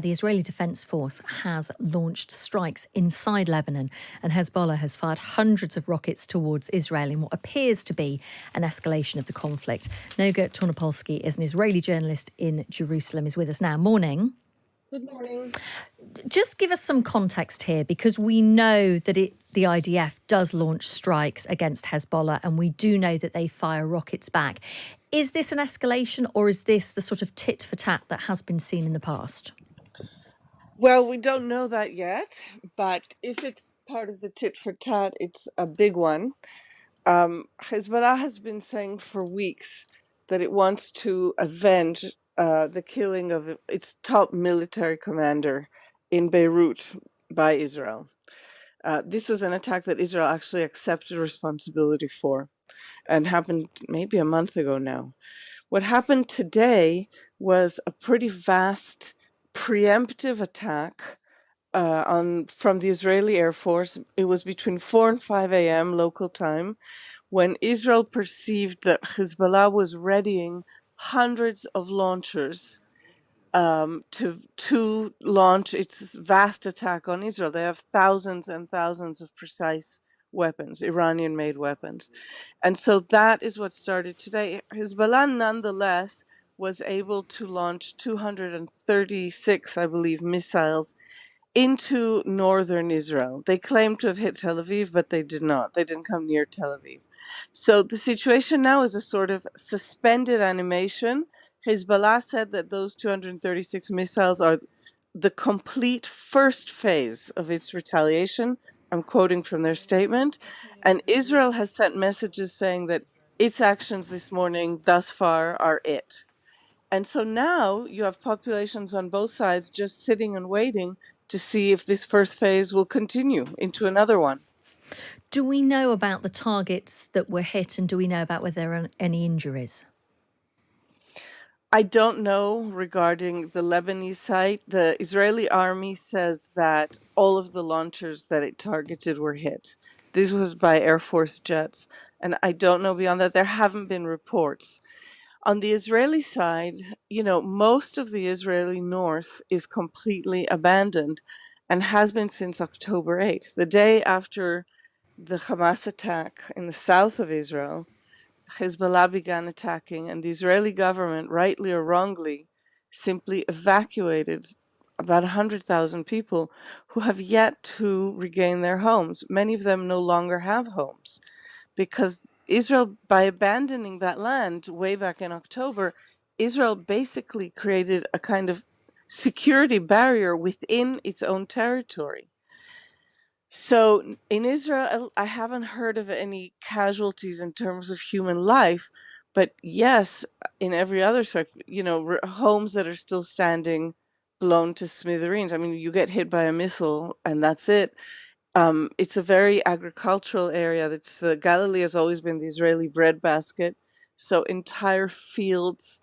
The Israeli Defense Force has launched strikes inside Lebanon, and Hezbollah has fired hundreds of rockets towards Israel in what appears to be an escalation of the conflict. Noga Tarnopolsky is an Israeli journalist in Jerusalem, is with us now. Morning. Good morning. Just give us some context here, because we know that the IDF does launch strikes against Hezbollah, and we do know that they fire rockets back. Is this an escalation, or is this the sort of tit for tat that has been seen in the past? Well, we don't know that yet, but if it's part of the tit for tat, it's a big one. Hezbollah has been saying for weeks that it wants to avenge the killing of its top military commander in Beirut by Israel. This was an attack that Israel actually accepted responsibility for and happened maybe a month ago now. What happened today was a pretty vast preemptive attack from the Israeli Air Force. It was between 4 and 5 a.m. local time when Israel perceived that Hezbollah was readying hundreds of launchers to launch its vast attack on Israel. They have thousands and thousands of precise weapons, Iranian-made weapons. And so that is what started today. Hezbollah, nonetheless, was able to launch 236, I believe, missiles into northern Israel. They claimed to have hit Tel Aviv, but they did not. They didn't come near Tel Aviv. So the situation now is a sort of suspended animation. Hezbollah said that those 236 missiles are the complete first phase of its retaliation. I'm quoting from their statement. And Israel has sent messages saying that its actions this morning thus far are it. And so now you have populations on both sides just sitting and waiting to see if this first phase will continue into another one. Do we know about the targets that were hit, and do we know about whether there are any injuries? I don't know regarding the Lebanese site. The Israeli army says that all of the launchers that it targeted were hit. This was by Air Force jets. And I don't know beyond that. There haven't been reports. On the Israeli side, most of the Israeli north is completely abandoned and has been since October 8th, the day after the Hamas attack in the south of Israel. Hezbollah began attacking, and the Israeli government, rightly or wrongly, simply evacuated about 100,000 people who have yet to regain their homes. Many of them no longer have homes because Israel, by abandoning that land way back in October, Israel basically created a kind of security barrier within its own territory. So in Israel, I haven't heard of any casualties in terms of human life, but yes, in every other sort, homes that are still standing blown to smithereens. I mean, you get hit by a missile and that's it. It's a very agricultural area. Galilee has always been the Israeli breadbasket. So entire fields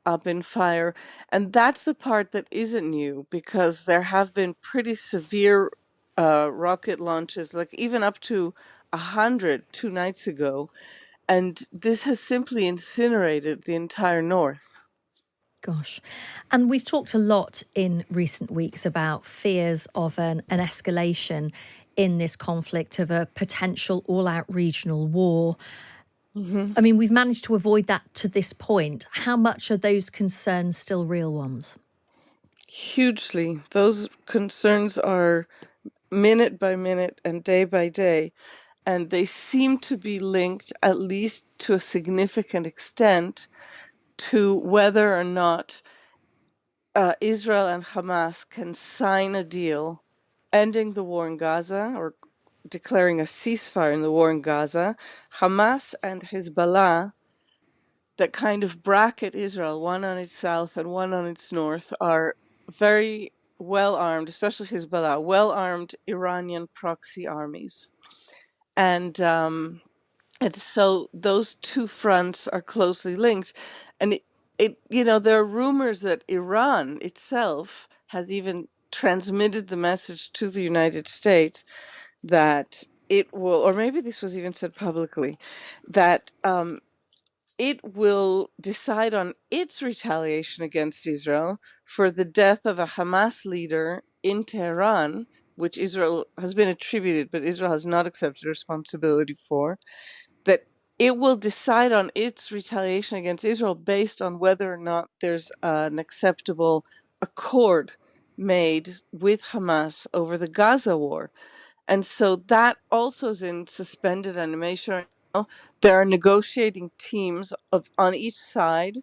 up in fire. And that's the part that isn't new, because there have been pretty severe rocket launches, like even up to 100 2 nights ago. And this has simply incinerated the entire north. Gosh. And we've talked a lot in recent weeks about fears of an escalation in this conflict, of a potential all-out regional war. I mean, we've managed to avoid that to this point. How much are those concerns still real ones? Hugely. Those concerns are minute by minute and day by day. And they seem to be linked, at least to a significant extent, to whether or not Israel and Hamas can sign a deal ending the war in Gaza, or declaring a ceasefire in the war in Gaza. Hamas and Hezbollah, that kind of bracket Israel, one on its south and one on its north, are very well armed, especially Hezbollah, well armed Iranian proxy armies. And so those two fronts are closely linked. And there are rumors that Iran itself has even transmitted the message to the United States that it will, or maybe this was even said publicly, that it will decide on its retaliation against Israel for the death of a Hamas leader in Tehran, which Israel has been attributed, but Israel has not accepted responsibility for, that it will decide on its retaliation against Israel based on whether or not there's an acceptable accord made with Hamas over the Gaza war. And so that also is in suspended animation right now. There are negotiating teams on each side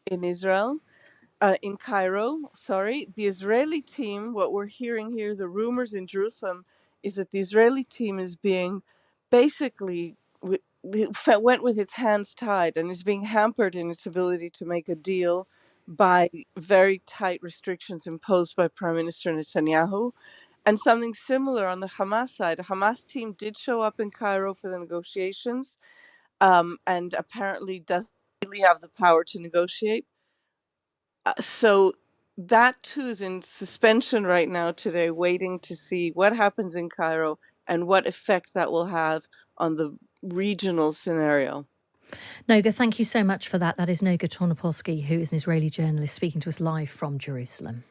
in Israel, in Cairo, sorry. The Israeli team, what we're hearing here, the rumors in Jerusalem, is that the Israeli team is being basically went with its hands tied and is being hampered in its ability to make a deal by very tight restrictions imposed by Prime Minister Netanyahu. And something similar on the Hamas side. A Hamas team did show up in Cairo for the negotiations, and apparently doesn't really have the power to negotiate. So that too is in suspension right now today, waiting to see what happens in Cairo and what effect that will have on the regional scenario. Noga, thank you so much for that. That is Noga Tarnopolsky, who is an Israeli journalist speaking to us live from Jerusalem.